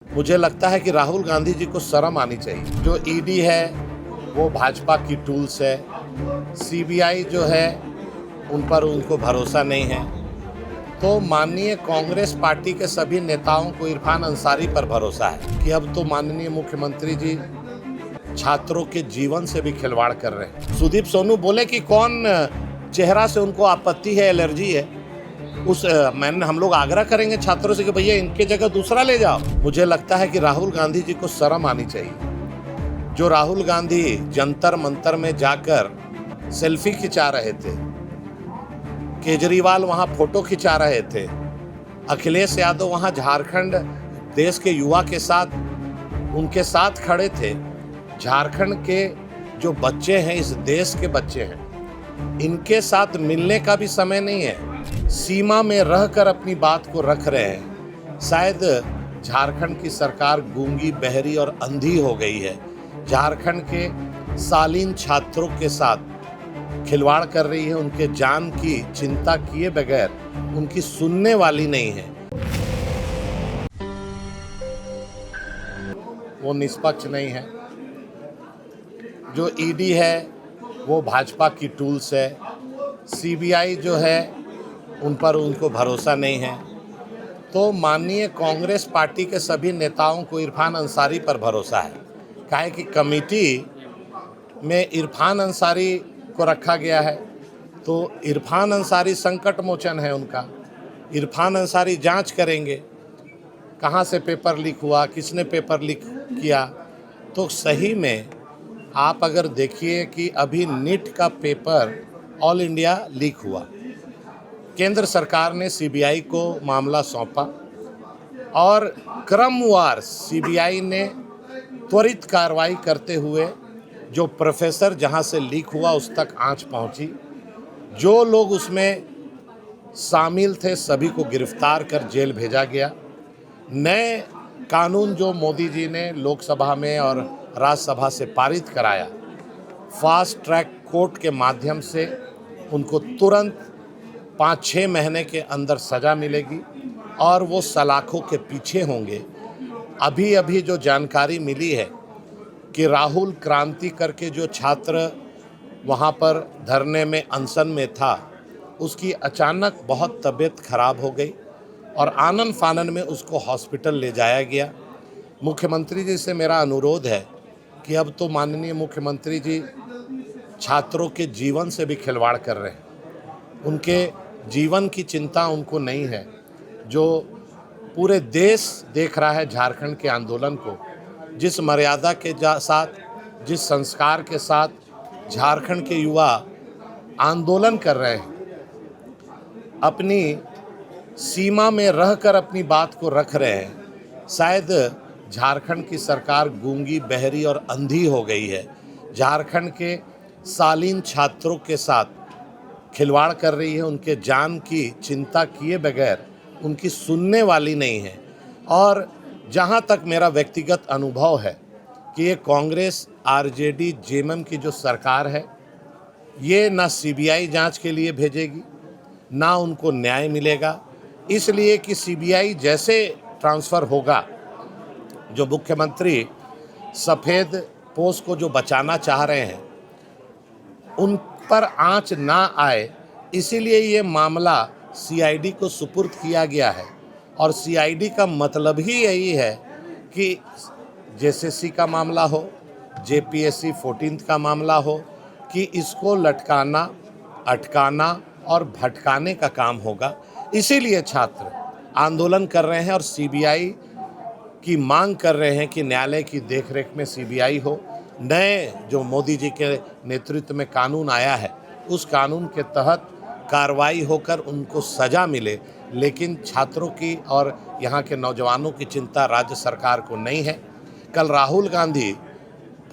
मुझे लगता है कि राहुल गांधी जी को शर्म आनी चाहिए। जो ईडी है वो भाजपा की टूल्स है, सीबीआई जो है उन पर उनको भरोसा नहीं है। तो माननीय कांग्रेस पार्टी के सभी नेताओं को इरफान अंसारी पर भरोसा है कि अब तो माननीय मुख्यमंत्री जी छात्रों के जीवन से भी खिलवाड़ कर रहे हैं। सुदीप सोनू बोले कि कौन चेहरा से उनको आपत्ति है, एलर्जी है, हम लोग आग्रह करेंगे छात्रों से कि भैया इनके जगह दूसरा ले जाओ। मुझे लगता है कि राहुल गांधी जी को शर्म आनी चाहिए। जो राहुल गांधी जंतर मंतर में जाकर सेल्फी खिंचा रहे थे, केजरीवाल वहां फोटो खिंचा रहे थे, अखिलेश यादव वहां झारखंड देश के युवा के साथ उनके साथ खड़े थे। झारखंड के जो बच्चे हैं इस देश के बच्चे हैं, इनके साथ मिलने का भी समय नहीं है। सीमा में रहकर अपनी बात को रख रहे हैं। शायद झारखंड की सरकार गूंगी, बहरी और अंधी हो गई है। झारखंड के शालीन छात्रों के साथ खिलवाड़ कर रही है, उनके जान की चिंता किए बगैर उनकी सुनने वाली नहीं है। वो निष्पक्ष नहीं है। जो ईडी है वो भाजपा की टूल्स है, सीबीआई जो है उन पर उनको भरोसा नहीं है। तो माननीय कांग्रेस पार्टी के सभी नेताओं को इरफान अंसारी पर भरोसा है। काहे कि कमेटी में इरफान अंसारी को रखा गया है, तो इरफान अंसारी संकट मोचन है उनका। इरफान अंसारी जांच करेंगे कहाँ से पेपर लीक हुआ, किसने पेपर लीक किया। तो सही में आप अगर देखिए कि अभी नीट का पेपर ऑल इंडिया लीक हुआ, केंद्र सरकार ने सीबीआई को मामला सौंपा और क्रमवार सीबीआई ने त्वरित कार्रवाई करते हुए जो प्रोफेसर जहां से लीक हुआ उस तक आंच पहुंची। जो लोग उसमें शामिल थे सभी को गिरफ्तार कर जेल भेजा गया। नए कानून जो मोदी जी ने लोकसभा में और राज्यसभा से पारित कराया, फास्ट ट्रैक कोर्ट के माध्यम से उनको तुरंत 5-6 महीने के अंदर सज़ा मिलेगी और वो सलाखों के पीछे होंगे। अभी अभी जो जानकारी मिली है कि राहुल क्रांति करके जो छात्र वहाँ पर धरने में अनशन में था, उसकी अचानक बहुत तबीयत खराब हो गई और आनन फानन में उसको हॉस्पिटल ले जाया गया। मुख्यमंत्री जी से मेरा अनुरोध है कि अब तो माननीय मुख्यमंत्री जी छात्रों के जीवन से भी खिलवाड़ कर रहे हैं। उनके जीवन की चिंता उनको नहीं है। जो पूरे देश देख रहा है झारखंड के आंदोलन को, जिस मर्यादा के साथ, जिस संस्कार के साथ झारखंड के युवा आंदोलन कर रहे हैं, अपनी सीमा में रहकर अपनी बात को रख रहे हैं। शायद झारखंड की सरकार गूंगी, बहरी और अंधी हो गई है। झारखंड के शालीन छात्रों के साथ खिलवाड़ कर रही है, उनके जान की चिंता किए बगैर उनकी सुनने वाली नहीं है। और जहां तक मेरा व्यक्तिगत अनुभव है कि ये कांग्रेस, आरजेडी, जेएमएम की जो सरकार है, ये ना सीबीआई जांच के लिए भेजेगी, ना उनको न्याय मिलेगा। इसलिए कि सीबीआई जैसे ट्रांसफ़र होगा, जो मुख्यमंत्री सफ़ेद पोश को जो बचाना चाह रहे हैं उन पर आंच ना आए, इसीलिए ये मामला सीआईडी को सुपुर्द किया गया है। और सीआईडी का मतलब ही यही है कि जेएसएससी का मामला हो, जेपीएससी 14th का मामला हो, कि इसको लटकाना, अटकाना और भटकाने का काम होगा। इसीलिए छात्र आंदोलन कर रहे हैं और सीबीआई की मांग कर रहे हैं कि न्यायालय की देखरेख में सीबीआई हो। नए जो मोदी जी के नेतृत्व में कानून आया है, उस कानून के तहत कार्रवाई होकर उनको सज़ा मिले। लेकिन छात्रों की और यहाँ के नौजवानों की चिंता राज्य सरकार को नहीं है। कल राहुल गांधी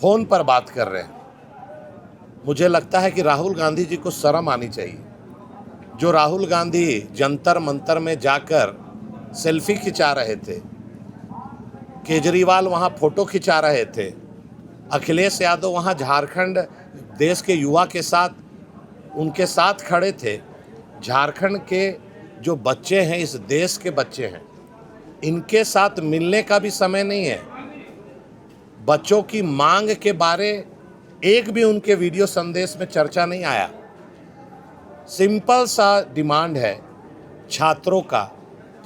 फ़ोन पर बात कर रहे हैं। मुझे लगता है कि राहुल गांधी जी को शर्म आनी चाहिए। जो राहुल गांधी जंतर मंतर में जाकर सेल्फी खिंचा रहे थे, केजरीवाल वहाँ फोटो खिंचा रहे थे, अखिलेश यादव वहाँ झारखंड देश के युवा के साथ उनके साथ खड़े थे। झारखंड के जो बच्चे हैं इस देश के बच्चे हैं, इनके साथ मिलने का भी समय नहीं है। बच्चों की मांग के बारे एक भी उनके वीडियो संदेश में चर्चा नहीं आया। सिंपल सा डिमांड है छात्रों का।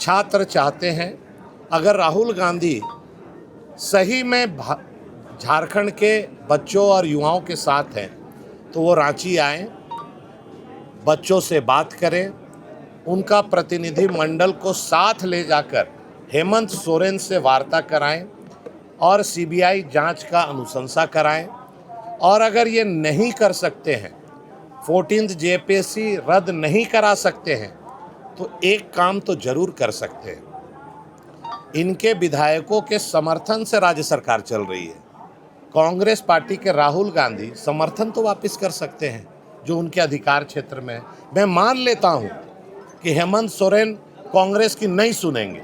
छात्र चाहते हैं अगर राहुल गांधी सही में झारखंड के बच्चों और युवाओं के साथ हैं तो वो रांची आएं, बच्चों से बात करें, उनका प्रतिनिधि मंडल को साथ ले जाकर हेमंत सोरेन से वार्ता कराएं और सीबीआई जांच का अनुशंसा कराएं। और अगर ये नहीं कर सकते हैं, 14th जेपीएससी रद्द नहीं करा सकते हैं, तो एक काम तो जरूर कर सकते हैं। इनके विधायकों के समर्थन से राज्य सरकार चल रही है। कांग्रेस पार्टी के राहुल गांधी समर्थन तो वापस कर सकते हैं जो उनके अधिकार क्षेत्र में है। मैं मान लेता हूं कि हेमंत सोरेन कांग्रेस की नहीं सुनेंगे,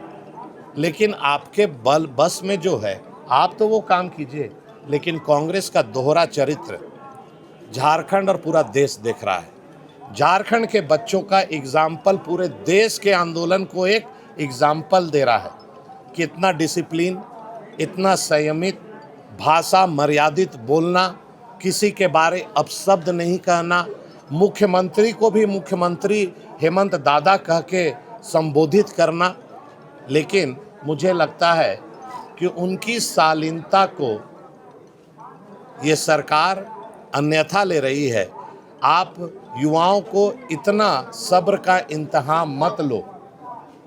लेकिन आपके बस में जो है आप तो वो काम कीजिए। लेकिन कांग्रेस का दोहरा चरित्र झारखंड और पूरा देश देख रहा है। झारखंड के बच्चों का एग्जाम्पल पूरे देश के आंदोलन को एक एग्जाम्पल दे रहा है कि इतना डिसिप्लिन, इतना संयमित, भाषा मर्यादित बोलना, किसी के बारे अपशब्द नहीं कहना, मुख्यमंत्री को भी मुख्यमंत्री हेमंत दादा कह के संबोधित करना। लेकिन मुझे लगता है कि उनकी शालीनता को ये सरकार अन्यथा ले रही है। आप युवाओं को इतना सब्र का इम्तिहान मत लो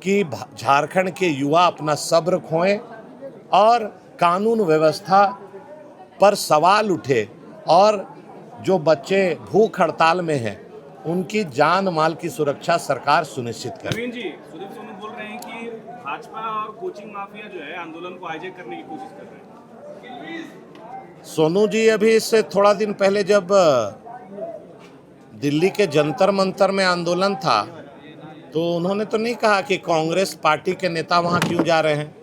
कि झारखंड के युवा अपना सब्र खोएं और कानून व्यवस्था पर सवाल उठे और जो बच्चे भूख हड़ताल में हैं उनकी जान माल की सुरक्षा सरकार सुनिश्चित करे। नवीन जी, सुदीप सोनू बोल रहे हैं कि भाजपा और कोचिंग माफिया जो है आंदोलन को हाईजैक करने की कोशिश कर रहे हैं। सोनू जी अभी इससे थोड़ा दिन पहले जब दिल्ली के जंतर मंतर में आंदोलन था तो उन्होंने तो नहीं कहा कि कांग्रेस पार्टी के नेता वहाँ क्यों जा रहे हैं।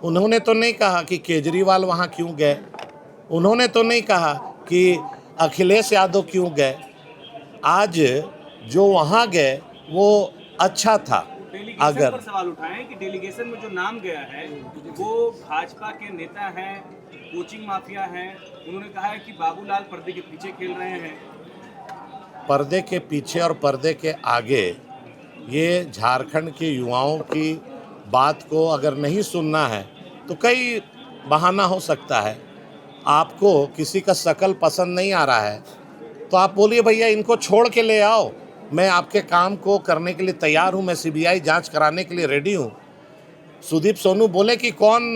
उन्होंने तो नहीं कहा कि केजरीवाल वहाँ क्यों गए। उन्होंने तो नहीं कहा कि अखिलेश यादव क्यों गए। आज जो वहाँ गए वो अच्छा था। डेलीगेशन पर सवाल उठाएं कि डेलीगेशन में जो नाम गया है वो भाजपा के नेता हैं, कोचिंग माफिया हैं। उन्होंने कहा है कि बाबूलाल पर्दे के पीछे खेल रहे हैं। पर्दे के पीछे और पर्दे के आगे ये झारखंड के युवाओं की बात को अगर नहीं सुनना है तो कई बहाना हो सकता है। आपको किसी का शकल पसंद नहीं आ रहा है तो आप बोलिए भैया इनको छोड़ के ले आओ, मैं आपके काम को करने के लिए तैयार हूँ, मैं सीबीआई जांच कराने के लिए रेडी हूँ। सुदीप सोनू बोले कि कौन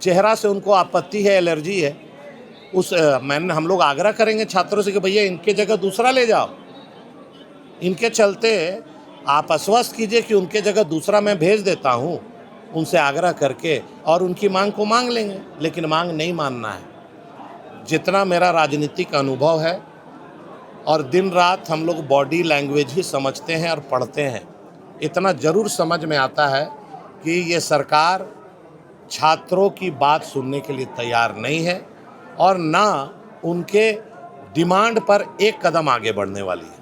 चेहरा से उनको आपत्ति है, एलर्जी है, हम लोग आग्रह करेंगे छात्रों से कि भैया इनके जगह दूसरा ले जाओ। इनके चलते आप आश्वस्त कीजिए कि उनके जगह दूसरा मैं भेज देता हूँ, उनसे आग्रह करके, और उनकी मांग को मांग लेंगे। लेकिन मांग नहीं मानना है। जितना मेरा राजनीतिक अनुभव है और दिन रात हम लोग बॉडी लैंग्वेज ही समझते हैं और पढ़ते हैं, इतना ज़रूर समझ में आता है कि ये सरकार छात्रों की बात सुनने के लिए तैयार नहीं है और ना उनके डिमांड पर एक कदम आगे बढ़ने वाली है।